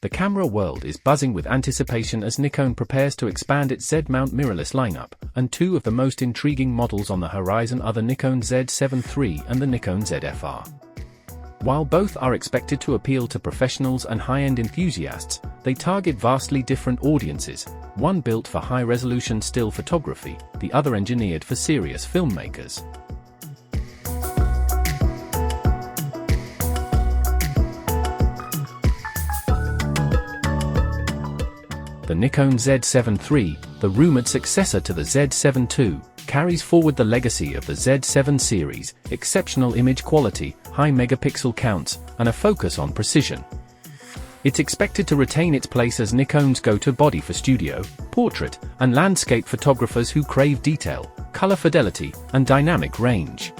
The camera world is buzzing with anticipation as Nikon prepares to expand its Z-mount mirrorless lineup, and two of the most intriguing models on the horizon are the Nikon Z7 III and the Nikon ZFR. While both are expected to appeal to professionals and high-end enthusiasts, they target vastly different audiences, one built for high-resolution still photography, the other engineered for serious filmmakers. The Nikon Z7 III, the rumored successor to the Z7 II, carries forward the legacy of the Z7 series: exceptional image quality, high megapixel counts, and a focus on precision. It's expected to retain its place as Nikon's go-to body for studio, portrait, and landscape photographers who crave detail, color fidelity, and dynamic range.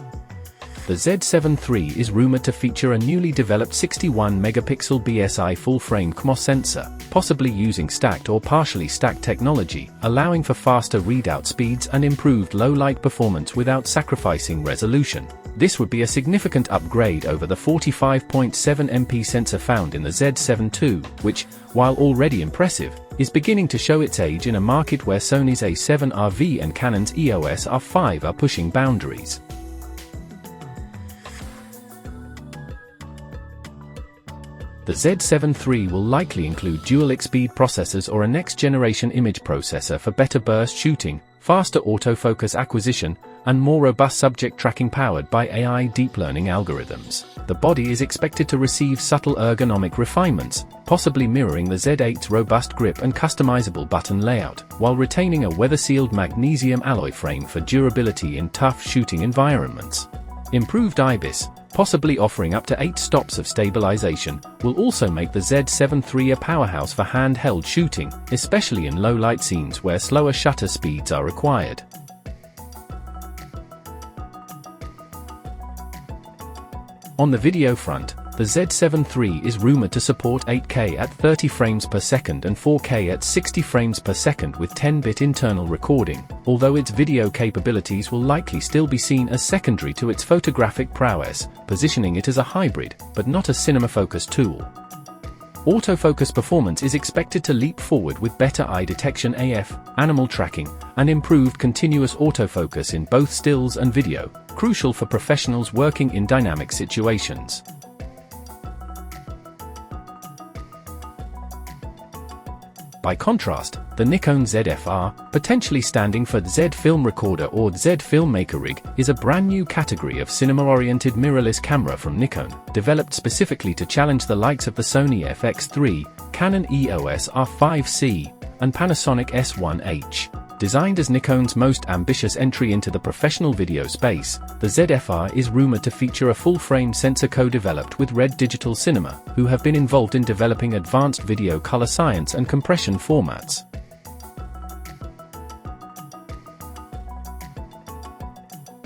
The Z7 III is rumored to feature a newly developed 61-megapixel BSI full-frame CMOS sensor, possibly using stacked or partially stacked technology, allowing for faster readout speeds and improved low-light performance without sacrificing resolution. This would be a significant upgrade over the 45.7 MP sensor found in the Z7 II, which, while already impressive, is beginning to show its age in a market where Sony's A7RV and Canon's EOS R5 are pushing boundaries. The Z7 III will likely include dual X-speed processors or a next-generation image processor for better burst shooting, faster autofocus acquisition, and more robust subject tracking powered by AI deep learning algorithms. The body is expected to receive subtle ergonomic refinements, possibly mirroring the Z8's robust grip and customizable button layout, while retaining a weather-sealed magnesium alloy frame for durability in tough shooting environments. Improved IBIS, possibly offering up to 8 stops of stabilization, will also make the Z7 III a powerhouse for handheld shooting, especially in low-light scenes where slower shutter speeds are required. On the video front, the Z7 III is rumored to support 8K at 30 frames per second and 4K at 60 frames per second with 10-bit internal recording, although its video capabilities will likely still be seen as secondary to its photographic prowess, positioning it as a hybrid, but not a cinema-focused tool. Autofocus performance is expected to leap forward with better eye detection AF, animal tracking, and improved continuous autofocus in both stills and video, crucial for professionals working in dynamic situations. By contrast, the Nikon ZFR, potentially standing for Z Film Recorder or Z Filmmaker Rig, is a brand new category of cinema-oriented mirrorless camera from Nikon, developed specifically to challenge the likes of the Sony FX3, Canon EOS R5C, and Panasonic S1H. Designed as Nikon's most ambitious entry into the professional video space, the ZFR is rumored to feature a full-frame sensor co-developed with Red Digital Cinema, who have been involved in developing advanced video color science and compression formats.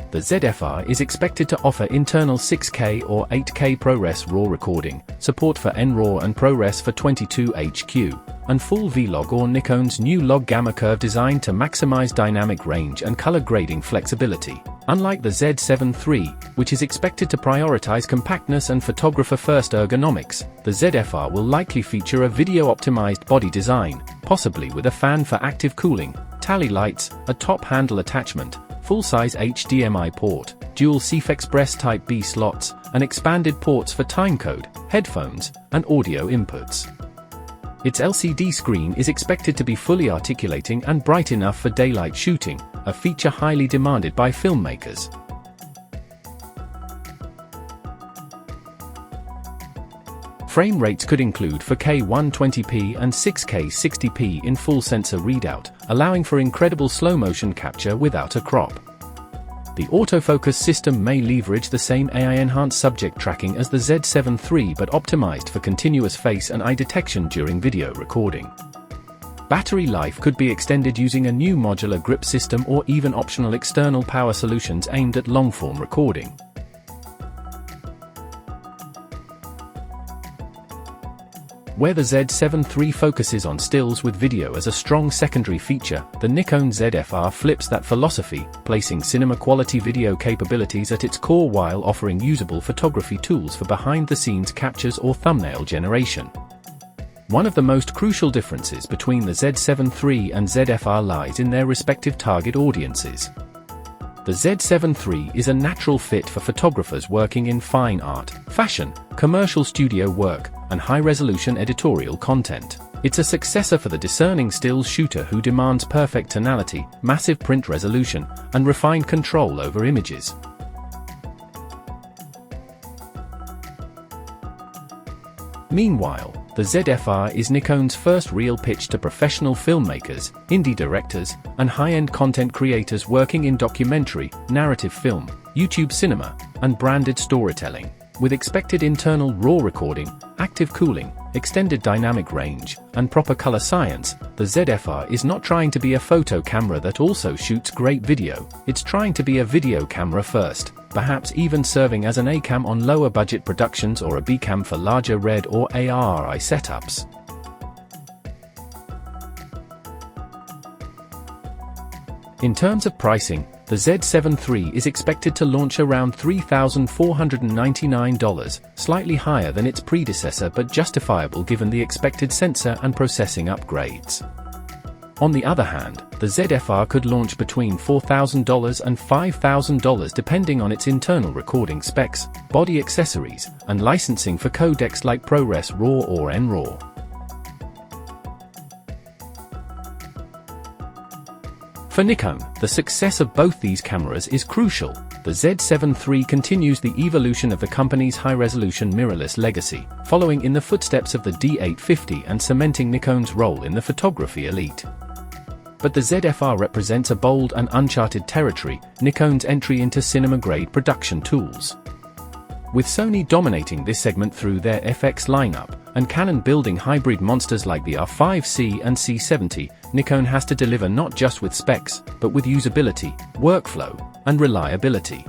The ZFR is expected to offer internal 6K or 8K ProRes RAW recording, support for NRAW and ProRes for 22HQ, and full V-Log or Nikon's new log gamma curve designed to maximize dynamic range and color grading flexibility. Unlike the Z7 III, which is expected to prioritize compactness and photographer-first ergonomics, the ZFR will likely feature a video-optimized body design, possibly with a fan for active cooling, tally lights, a top handle attachment, full-size HDMI port, dual CF Express Type B slots, and expanded ports for timecode, headphones, and audio inputs. Its LCD screen is expected to be fully articulating and bright enough for daylight shooting, a feature highly demanded by filmmakers. Frame rates could include 4K 120p and 6K 60p in full sensor readout, allowing for incredible slow-motion capture without a crop. The autofocus system may leverage the same AI-enhanced subject tracking as the Z7 III but optimized for continuous face and eye detection during video recording. Battery life could be extended using a new modular grip system or even optional external power solutions aimed at long-form recording. Where the Z7 III focuses on stills with video as a strong secondary feature, the Nikon ZFR flips that philosophy, placing cinema-quality video capabilities at its core while offering usable photography tools for behind-the-scenes captures or thumbnail generation. One of the most crucial differences between the Z7 III and ZFR lies in their respective target audiences. The Z7 III is a natural fit for photographers working in fine art, fashion, commercial studio work, and high-resolution editorial content. It's a successor for the discerning stills shooter who demands perfect tonality, massive print resolution, and refined control over images. Meanwhile, the ZFR is Nikon's first real pitch to professional filmmakers, indie directors, and high-end content creators working in documentary, narrative film, YouTube cinema, and branded storytelling. With expected internal RAW recording, active cooling, extended dynamic range, and proper color science, the ZFR is not trying to be a photo camera that also shoots great video. It's trying to be a video camera first, perhaps even serving as an A-cam on lower budget productions or a B-cam for larger RED or ARRI setups. In terms of pricing, the Z7 III is expected to launch around $3,499, slightly higher than its predecessor but justifiable given the expected sensor and processing upgrades. On the other hand, the ZFR could launch between $4,000 and $5,000 depending on its internal recording specs, body accessories, and licensing for codecs like ProRes RAW or NRAW. For Nikon, the success of both these cameras is crucial. The Z7 III continues the evolution of the company's high-resolution mirrorless legacy, following in the footsteps of the D850 and cementing Nikon's role in the photography elite. But the ZFR represents a bold and uncharted territory, Nikon's entry into cinema-grade production tools. With Sony dominating this segment through their FX lineup, and Canon building hybrid monsters like the R5C and C70, Nikon has to deliver not just with specs, but with usability, workflow, and reliability.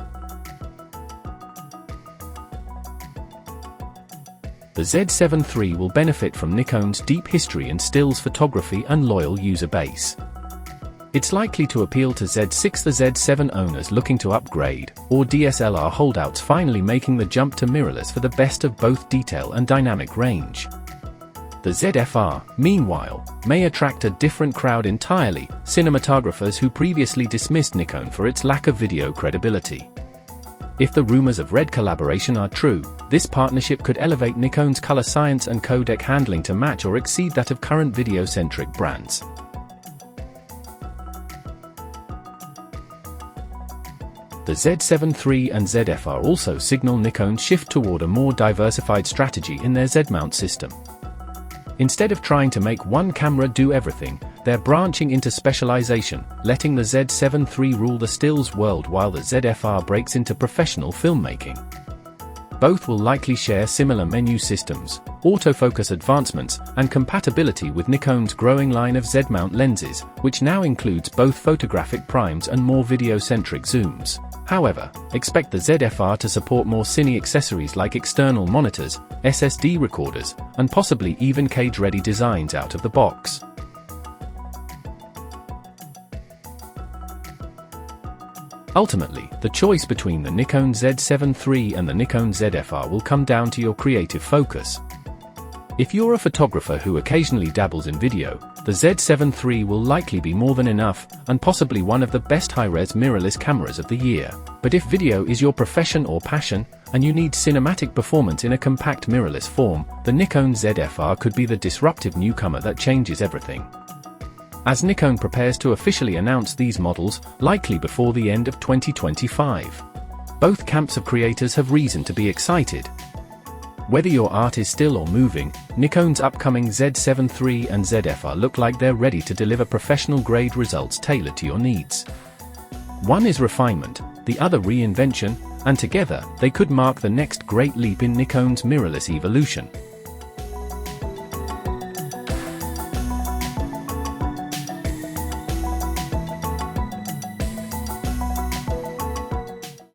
The Z7 III will benefit from Nikon's deep history in stills photography and loyal user base. It's likely to appeal to Z6, the Z7 owners looking to upgrade, or DSLR holdouts finally making the jump to mirrorless for the best of both detail and dynamic range. The ZFR, meanwhile, may attract a different crowd entirely, cinematographers who previously dismissed Nikon for its lack of video credibility. If the rumors of RED collaboration are true, this partnership could elevate Nikon's color science and codec handling to match or exceed that of current video-centric brands. The Z7 III and ZFR also signal Nikon's shift toward a more diversified strategy in their Z-mount system. Instead of trying to make one camera do everything, they're branching into specialization, letting the Z7 III rule the stills world while the ZFR breaks into professional filmmaking. Both will likely share similar menu systems, autofocus advancements, and compatibility with Nikon's growing line of Z-mount lenses, which now includes both photographic primes and more video-centric zooms. However, expect the ZFR to support more cine accessories like external monitors, SSD recorders, and possibly even cage-ready designs out of the box. Ultimately, the choice between the Nikon Z7 III and the Nikon ZFR will come down to your creative focus. If you're a photographer who occasionally dabbles in video, the Z7 III will likely be more than enough, and possibly one of the best high-res mirrorless cameras of the year. But if video is your profession or passion, and you need cinematic performance in a compact mirrorless form, the Nikon ZFR could be the disruptive newcomer that changes everything. As Nikon prepares to officially announce these models, likely before the end of 2025. Both camps of creators have reason to be excited. Whether your art is still or moving, Nikon's upcoming Z7 III and ZFR look like they're ready to deliver professional-grade results tailored to your needs. One is refinement, the other reinvention, and together, they could mark the next great leap in Nikon's mirrorless evolution.